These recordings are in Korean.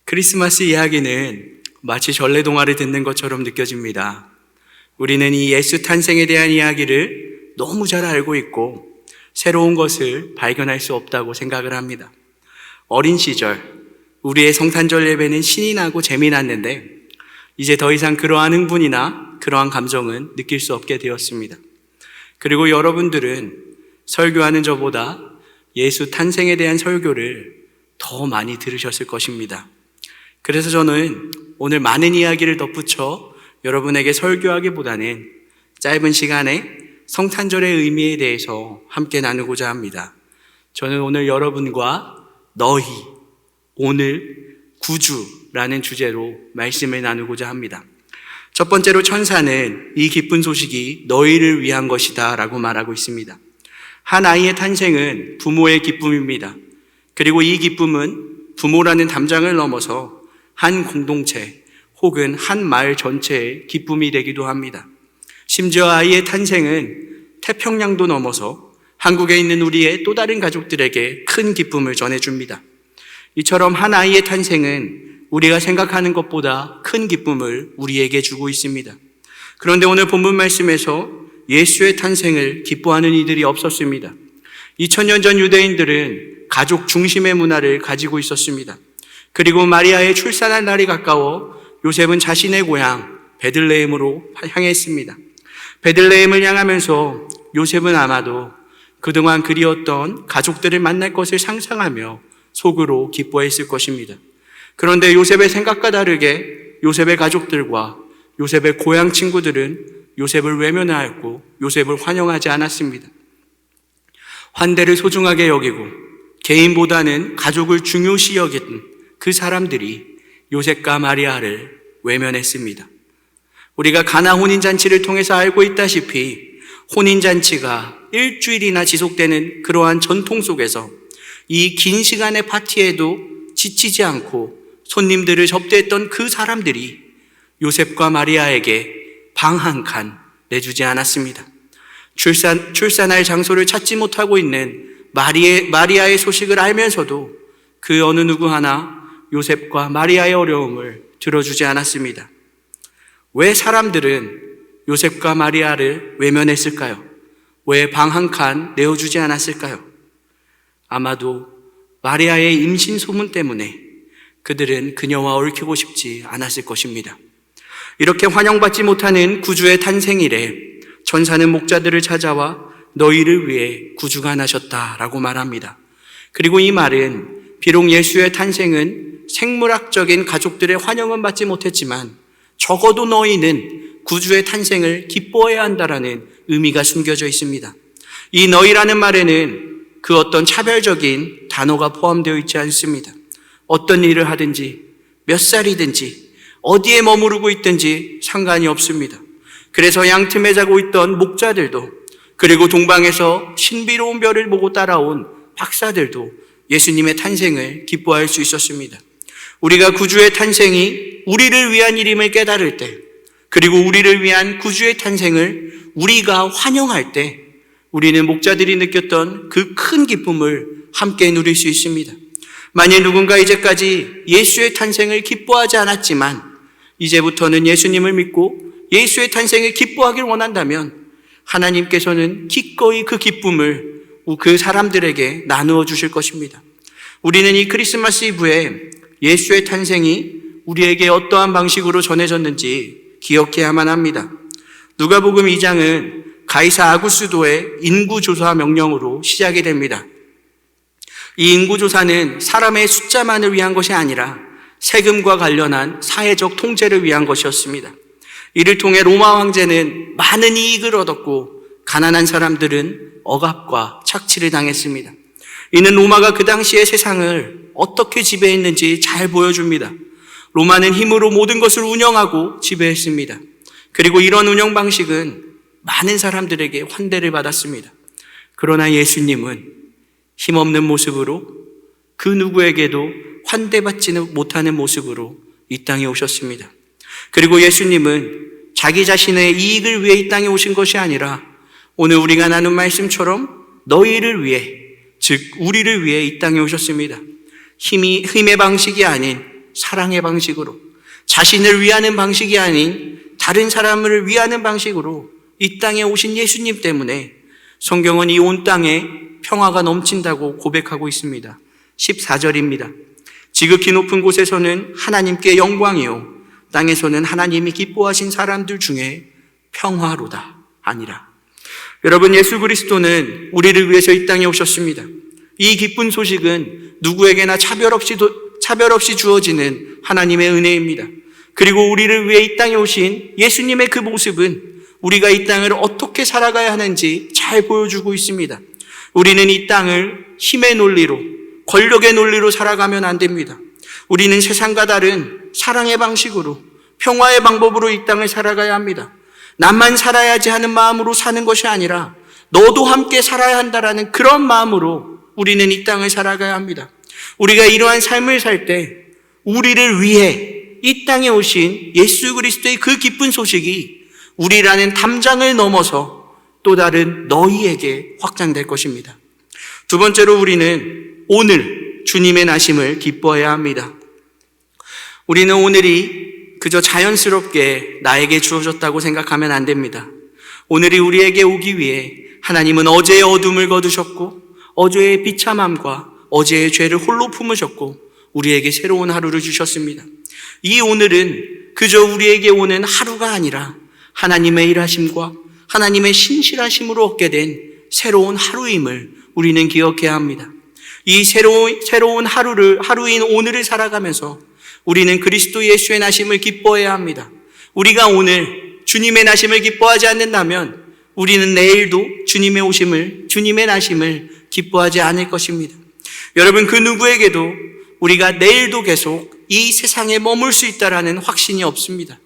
크리스마스 이야기는 마치 전래동화를 듣는 것처럼 느껴집니다. 우리는 이 예수 탄생에 대한 이야기를 너무 잘 알고 있고 새로운 것을 발견할 수 없다고 생각을 합니다. 어린 시절 우리의 성탄절 예배는 신이 나고 재미났는데 이제 더 이상 그러한 흥분이나 그러한 감정은 느낄 수 없게 되었습니다. 그리고 여러분들은 설교하는 저보다 예수 탄생에 대한 설교를 더 많이 들으셨을 것입니다. 그래서 저는 오늘 많은 이야기를 덧붙여 여러분에게 설교하기보다는 짧은 시간에 성탄절의 의미에 대해서 함께 나누고자 합니다. 저는 오늘 여러분과 너희, 오늘, 구주라는 주제로 말씀을 나누고자 합니다. 첫 번째로 천사는 이 기쁜 소식이 너희를 위한 것이다 라고 말하고 있습니다. 한 아이의 탄생은 부모의 기쁨입니다. 그리고 이 기쁨은 부모라는 담장을 넘어서 한 공동체 혹은 한 마을 전체의 기쁨이 되기도 합니다. 심지어 아이의 탄생은 태평양도 넘어서 한국에 있는 우리의 또 다른 가족들에게 큰 기쁨을 전해줍니다. 이처럼 한 아이의 탄생은 우리가 생각하는 것보다 큰 기쁨을 우리에게 주고 있습니다. 그런데 오늘 본문 말씀에서 예수의 탄생을 기뻐하는 이들이 없었습니다. 2000년 전 유대인들은 가족 중심의 문화를 가지고 있었습니다. 그리고 마리아의 출산할 날이 가까워 요셉은 자신의 고향 베들레헴으로 향했습니다. 베들레헴을 향하면서 요셉은 아마도 그동안 그리웠던 가족들을 만날 것을 상상하며 속으로 기뻐했을 것입니다. 그런데 요셉의 생각과 다르게 요셉의 가족들과 요셉의 고향 친구들은 요셉을 외면하였고 요셉을 환영하지 않았습니다. 환대를 소중하게 여기고 개인보다는 가족을 중요시 여긴 그 사람들이 요셉과 마리아를 외면했습니다. 우리가 가나 혼인잔치를 통해서 알고 있다시피 혼인잔치가 일주일이나 지속되는 그러한 전통 속에서 이 긴 시간의 파티에도 지치지 않고 손님들을 접대했던 그 사람들이 요셉과 마리아에게 방 한 칸 내주지 않았습니다. 출산할 장소를 찾지 못하고 있는 마리아의 소식을 알면서도 그 어느 누구 하나 요셉과 마리아의 어려움을 들어주지 않았습니다. 왜 사람들은 요셉과 마리아를 외면했을까요? 왜 방 한 칸 내어주지 않았을까요? 아마도 마리아의 임신 소문 때문에 그들은 그녀와 얽히고 싶지 않았을 것입니다. 이렇게 환영받지 못하는 구주의 탄생일에 천사는 목자들을 찾아와 너희를 위해 구주가 나셨다라고 말합니다. 그리고 이 말은 비록 예수의 탄생은 생물학적인 가족들의 환영은 받지 못했지만 적어도 너희는 구주의 탄생을 기뻐해야 한다라는 의미가 숨겨져 있습니다. 이 너희라는 말에는 그 어떤 차별적인 단어가 포함되어 있지 않습니다. 어떤 일을 하든지 몇 살이든지 어디에 머무르고 있든지 상관이 없습니다. 그래서 양틈에 자고 있던 목자들도 그리고 동방에서 신비로운 별을 보고 따라온 박사들도 예수님의 탄생을 기뻐할 수 있었습니다. 우리가 구주의 탄생이 우리를 위한 일임을 깨달을 때 그리고 우리를 위한 구주의 탄생을 우리가 환영할 때 우리는 목자들이 느꼈던 그 큰 기쁨을 함께 누릴 수 있습니다. 만일 누군가 이제까지 예수의 탄생을 기뻐하지 않았지만 이제부터는 예수님을 믿고 예수의 탄생을 기뻐하길 원한다면 하나님께서는 기꺼이 그 기쁨을 그 사람들에게 나누어 주실 것입니다. 우리는 이 크리스마스 이브에 예수의 탄생이 우리에게 어떠한 방식으로 전해졌는지 기억해야만 합니다. 누가복음 2장은 가이사 아구스도의 인구조사 명령으로 시작이 됩니다. 이 인구조사는 사람의 숫자만을 위한 것이 아니라 세금과 관련한 사회적 통제를 위한 것이었습니다. 이를 통해 로마 황제는 많은 이익을 얻었고 가난한 사람들은 억압과 착취를 당했습니다. 이는 로마가 그 당시의 세상을 어떻게 지배했는지 잘 보여줍니다. 로마는 힘으로 모든 것을 운영하고 지배했습니다. 그리고 이런 운영 방식은 많은 사람들에게 환대를 받았습니다. 그러나 예수님은 힘없는 모습으로 그 누구에게도 환대받지는 못하는 모습으로 이 땅에 오셨습니다. 그리고 예수님은 자기 자신의 이익을 위해 이 땅에 오신 것이 아니라 오늘 우리가 나눈 말씀처럼 너희를 위해, 즉 우리를 위해 이 땅에 오셨습니다. 힘의 방식이 아닌 사랑의 방식으로, 자신을 위하는 방식이 아닌 다른 사람을 위하는 방식으로 이 땅에 오신 예수님 때문에 성경은 이 온 땅에 평화가 넘친다고 고백하고 있습니다. 14절입니다. 지극히 높은 곳에서는 하나님께 영광이요 땅에서는 하나님이 기뻐하신 사람들 중에 평화로다 아니라. 여러분, 예수 그리스도는 우리를 위해서 이 땅에 오셨습니다. 이 기쁜 소식은 누구에게나 차별 없이 주어지는 하나님의 은혜입니다. 그리고 우리를 위해 이 땅에 오신 예수님의 그 모습은 우리가 이 땅을 어떻게 살아가야 하는지 잘 보여주고 있습니다. 우리는 이 땅을 힘의 논리로, 권력의 논리로 살아가면 안 됩니다. 우리는 세상과 다른 사랑의 방식으로, 평화의 방법으로 이 땅을 살아가야 합니다. 나만 살아야지 하는 마음으로 사는 것이 아니라 너도 함께 살아야 한다라는 그런 마음으로 우리는 이 땅을 살아가야 합니다. 우리가 이러한 삶을 살 때 우리를 위해 이 땅에 오신 예수 그리스도의 그 기쁜 소식이 우리라는 담장을 넘어서 또 다른 너희에게 확장될 것입니다. 두 번째로 우리는 오늘 주님의 나심을 기뻐해야 합니다. 우리는 오늘이 그저 자연스럽게 나에게 주어졌다고 생각하면 안 됩니다. 오늘이 우리에게 오기 위해 하나님은 어제의 어둠을 거두셨고 어제의 비참함과 어제의 죄를 홀로 품으셨고 우리에게 새로운 하루를 주셨습니다. 이 오늘은 그저 우리에게 오는 하루가 아니라 하나님의 일하심과 하나님의 신실하심으로 얻게 된 새로운 하루임을 우리는 기억해야 합니다. 이 새로운 하루인 오늘을 살아가면서 우리는 그리스도 예수의 나심을 기뻐해야 합니다. 우리가 오늘 주님의 나심을 기뻐하지 않는다면 우리는 내일도 주님의 나심을 기뻐하지 않을 것입니다. 여러분, 그 누구에게도 우리가 내일도 계속 이 세상에 머물 수 있다라는 확신이 없습니다.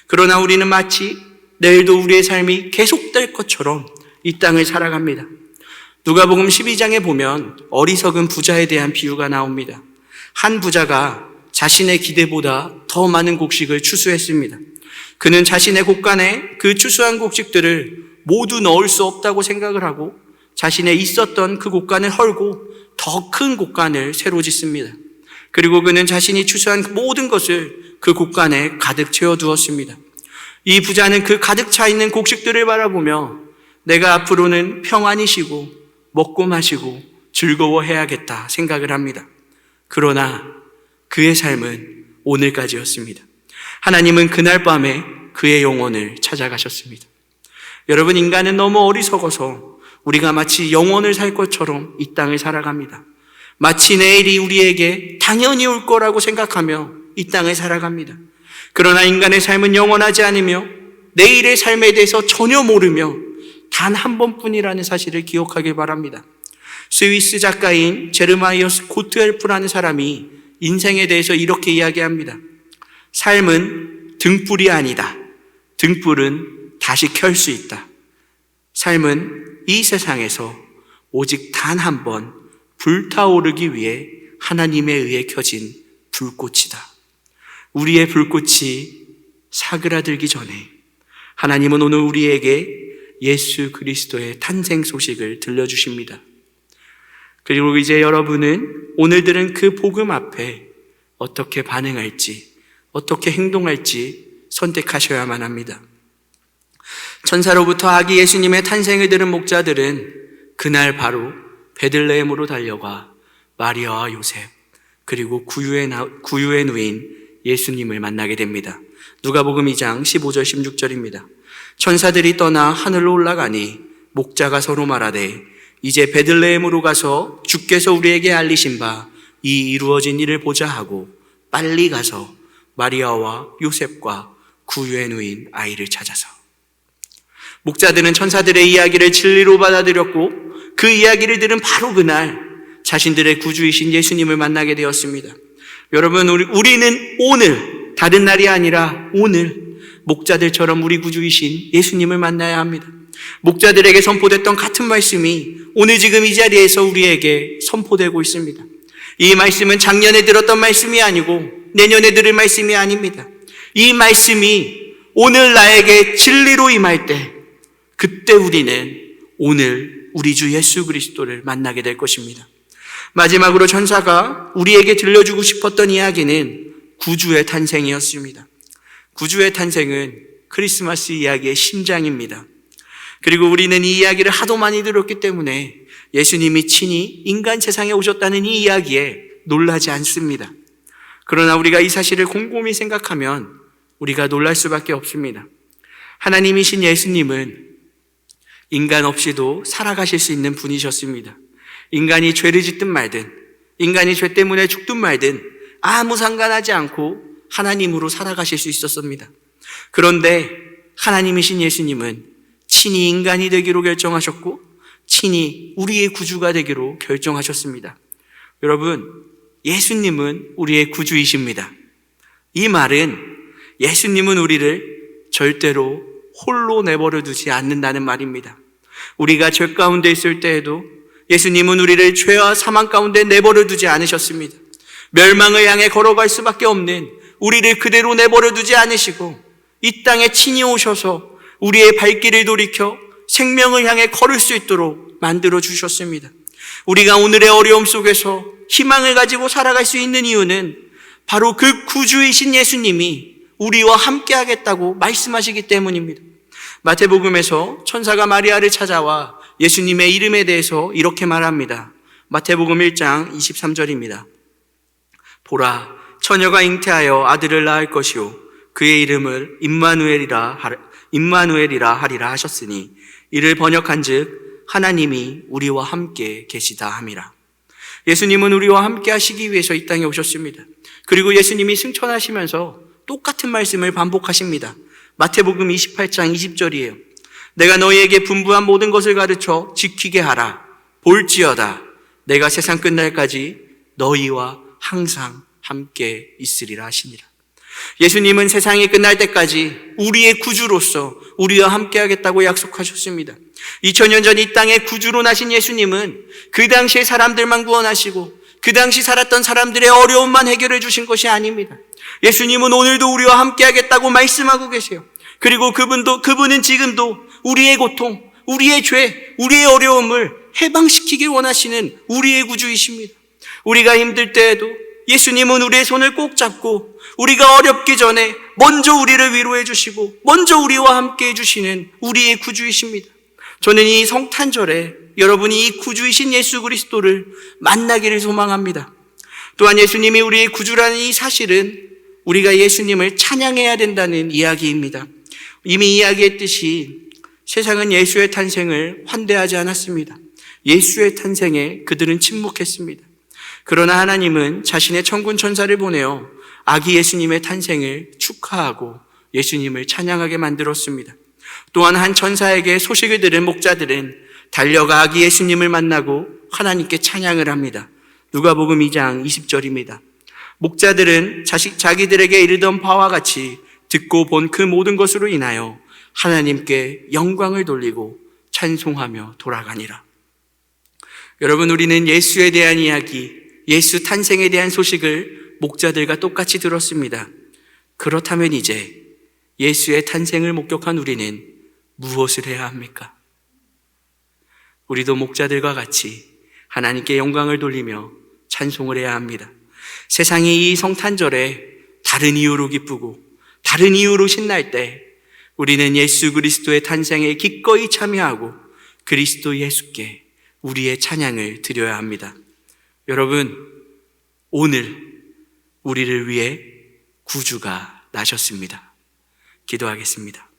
그러나 우리는 마치 내일도 우리의 삶이 계속될 것처럼 이 땅을 살아갑니다. 누가복음 12장에 보면 어리석은 부자에 대한 비유가 나옵니다. 한 부자가 자신의 기대보다 더 많은 곡식을 추수했습니다. 그는 자신의 곳간에 그 추수한 곡식들을 모두 넣을 수 없다고 생각을 하고 자신의 있었던 그 곳간을 헐고 더 큰 곳간을 새로 짓습니다. 그리고 그는 자신이 추수한 모든 것을 그 곳간에 가득 채워두었습니다. 이 부자는 그 가득 차 있는 곡식들을 바라보며 내가 앞으로는 평안히 쉬고 먹고 마시고 즐거워해야겠다 생각을 합니다. 그러나 그의 삶은 오늘까지였습니다. 하나님은 그날 밤에 그의 영혼을 찾아가셨습니다. 여러분, 인간은 너무 어리석어서 우리가 마치 영혼을 살 것처럼 이 땅을 살아갑니다. 마치 내일이 우리에게 당연히 올 거라고 생각하며 이 땅을 살아갑니다. 그러나 인간의 삶은 영원하지 않으며 내일의 삶에 대해서 전혀 모르며 단 한 번뿐이라는 사실을 기억하길 바랍니다. 스위스 작가인 제르마이어스 고트헬프라는 사람이 인생에 대해서 이렇게 이야기합니다. 삶은 등불이 아니다. 등불은 다시 켤 수 있다. 삶은 이 세상에서 오직 단 한 번 불타오르기 위해 하나님에 의해 켜진 불꽃이다. 우리의 불꽃이 사그라들기 전에 하나님은 오늘 우리에게 예수 그리스도의 탄생 소식을 들려주십니다. 그리고 이제 여러분은 오늘 들은 그 복음 앞에 어떻게 반응할지, 어떻게 행동할지 선택하셔야만 합니다. 천사로부터 아기 예수님의 탄생을 들은 목자들은 그날 바로 베들레헴으로 달려가 마리아와 요셉 그리고 구유의 누인 예수님을 만나게 됩니다. 누가복음 2장 15절 16절입니다. 천사들이 떠나 하늘로 올라가니 목자가 서로 말하되 이제 베들레헴으로 가서 주께서 우리에게 알리신 바 이 이루어진 일을 보자 하고 빨리 가서 마리아와 요셉과 구유의 누인 아이를 찾아서. 목자들은 천사들의 이야기를 진리로 받아들였고 그 이야기를 들은 바로 그날 자신들의 구주이신 예수님을 만나게 되었습니다. 여러분, 우리는 오늘, 다른 날이 아니라 오늘 목자들처럼 우리 구주이신 예수님을 만나야 합니다. 목자들에게 선포됐던 같은 말씀이 오늘 지금 이 자리에서 우리에게 선포되고 있습니다. 이 말씀은 작년에 들었던 말씀이 아니고 내년에 들을 말씀이 아닙니다. 이 말씀이 오늘 나에게 진리로 임할 때 그때 우리는 오늘 우리 주 예수 그리스도를 만나게 될 것입니다. 마지막으로 천사가 우리에게 들려주고 싶었던 이야기는 구주의 탄생이었습니다. 구주의 탄생은 크리스마스 이야기의 심장입니다. 그리고 우리는 이 이야기를 하도 많이 들었기 때문에 예수님이 친히 인간 세상에 오셨다는 이 이야기에 놀라지 않습니다. 그러나 우리가 이 사실을 곰곰이 생각하면 우리가 놀랄 수밖에 없습니다. 하나님이신 예수님은 인간 없이도 살아가실 수 있는 분이셨습니다. 인간이 죄를 짓든 말든, 인간이 죄 때문에 죽든 말든 아무 상관하지 않고 하나님으로 살아가실 수 있었습니다. 그런데 하나님이신 예수님은 친히 인간이 되기로 결정하셨고 친히 우리의 구주가 되기로 결정하셨습니다. 여러분, 예수님은 우리의 구주이십니다. 이 말은 예수님은 우리를 절대로 홀로 내버려 두지 않는다는 말입니다. 우리가 죄 가운데 있을 때에도 예수님은 우리를 죄와 사망 가운데 내버려 두지 않으셨습니다. 멸망을 향해 걸어갈 수밖에 없는 우리를 그대로 내버려 두지 않으시고 이 땅에 친히 오셔서 우리의 발길을 돌이켜 생명을 향해 걸을 수 있도록 만들어 주셨습니다. 우리가 오늘의 어려움 속에서 희망을 가지고 살아갈 수 있는 이유는 바로 그 구주이신 예수님이 우리와 함께 하겠다고 말씀하시기 때문입니다. 마태복음에서 천사가 마리아를 찾아와 예수님의 이름에 대해서 이렇게 말합니다. 마태복음 1장 23절입니다. 보라, 처녀가 잉태하여 아들을 낳을 것이요 그의 이름을 임마누엘이라 하리라 하셨으니 이를 번역한즉 하나님이 우리와 함께 계시다 함이라. 예수님은 우리와 함께 하시기 위해서 이 땅에 오셨습니다. 그리고 예수님이 승천하시면서 똑같은 말씀을 반복하십니다. 마태복음 28장 20절이에요. 내가 너희에게 분부한 모든 것을 가르쳐 지키게 하라. 볼지어다 내가 세상 끝날까지 너희와 항상 함께 있으리라 하시니라. 예수님은 세상이 끝날 때까지 우리의 구주로서 우리와 함께 하겠다고 약속하셨습니다. 2000년 전 이 땅에 구주로 나신 예수님은 그 당시의 사람들만 구원하시고 그 당시 살았던 사람들의 어려움만 해결해 주신 것이 아닙니다. 예수님은 오늘도 우리와 함께 하겠다고 말씀하고 계세요. 그리고 그분은 지금도 우리의 고통, 우리의 죄, 우리의 어려움을 해방시키길 원하시는 우리의 구주이십니다. 우리가 힘들 때에도 예수님은 우리의 손을 꼭 잡고 우리가 어렵기 전에 먼저 우리를 위로해 주시고 먼저 우리와 함께 해주시는 우리의 구주이십니다. 저는 이 성탄절에 여러분이 이 구주이신 예수 그리스도를 만나기를 소망합니다. 또한 예수님이 우리의 구주라는 이 사실은 우리가 예수님을 찬양해야 된다는 이야기입니다. 이미 이야기했듯이 세상은 예수의 탄생을 환대하지 않았습니다. 예수의 탄생에 그들은 침묵했습니다. 그러나 하나님은 자신의 천군 천사를 보내어 아기 예수님의 탄생을 축하하고 예수님을 찬양하게 만들었습니다. 또한 한 천사에게 소식을 들은 목자들은 달려가 아기 예수님을 만나고 하나님께 찬양을 합니다. 누가복음 2장 20절입니다. 목자들은 자기들에게 이르던 바와 같이 듣고 본 그 모든 것으로 인하여 하나님께 영광을 돌리고 찬송하며 돌아가니라. 여러분, 우리는 예수에 대한 이야기, 예수 탄생에 대한 소식을 목자들과 똑같이 들었습니다. 그렇다면 이제 예수의 탄생을 목격한 우리는 무엇을 해야 합니까? 우리도 목자들과 같이 하나님께 영광을 돌리며 찬송을 해야 합니다. 세상이 이 성탄절에 다른 이유로 기쁘고 다른 이유로 신날 때 우리는 예수 그리스도의 탄생에 기꺼이 참여하고 그리스도 예수께 우리의 찬양을 드려야 합니다. 여러분, 오늘 우리를 위해 구주가 나셨습니다. 기도하겠습니다.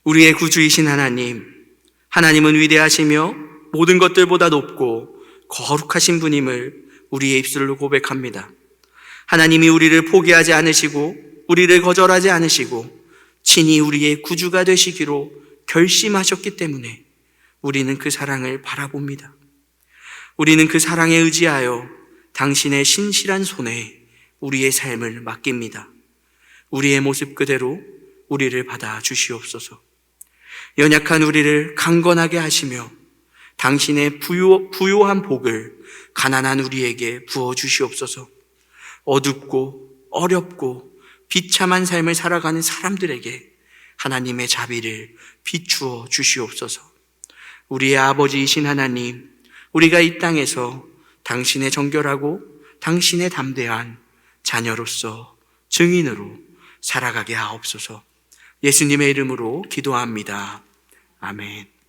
우리의 구주이신 하나님은 위대하시며 모든 것들보다 높고 거룩하신 분임을 우리의 입술로 고백합니다. 하나님이 우리를 포기하지 않으시고 우리를 거절하지 않으시고 친히 우리의 구주가 되시기로 결심하셨기 때문에 우리는 그 사랑을 바라봅니다. 우리는 그 사랑에 의지하여 당신의 신실한 손에 우리의 삶을 맡깁니다. 우리의 모습 그대로 우리를 받아 주시옵소서. 연약한 우리를 강건하게 하시며 당신의 부요한 복을 가난한 우리에게 부어 주시옵소서. 어둡고 어렵고 비참한 삶을 살아가는 사람들에게 하나님의 자비를 비추어 주시옵소서. 우리의 아버지이신 하나님, 우리가 이 땅에서 당신의 정결하고 당신의 담대한 자녀로서 증인으로 살아가게 하옵소서. 예수님의 이름으로 기도합니다. 아멘.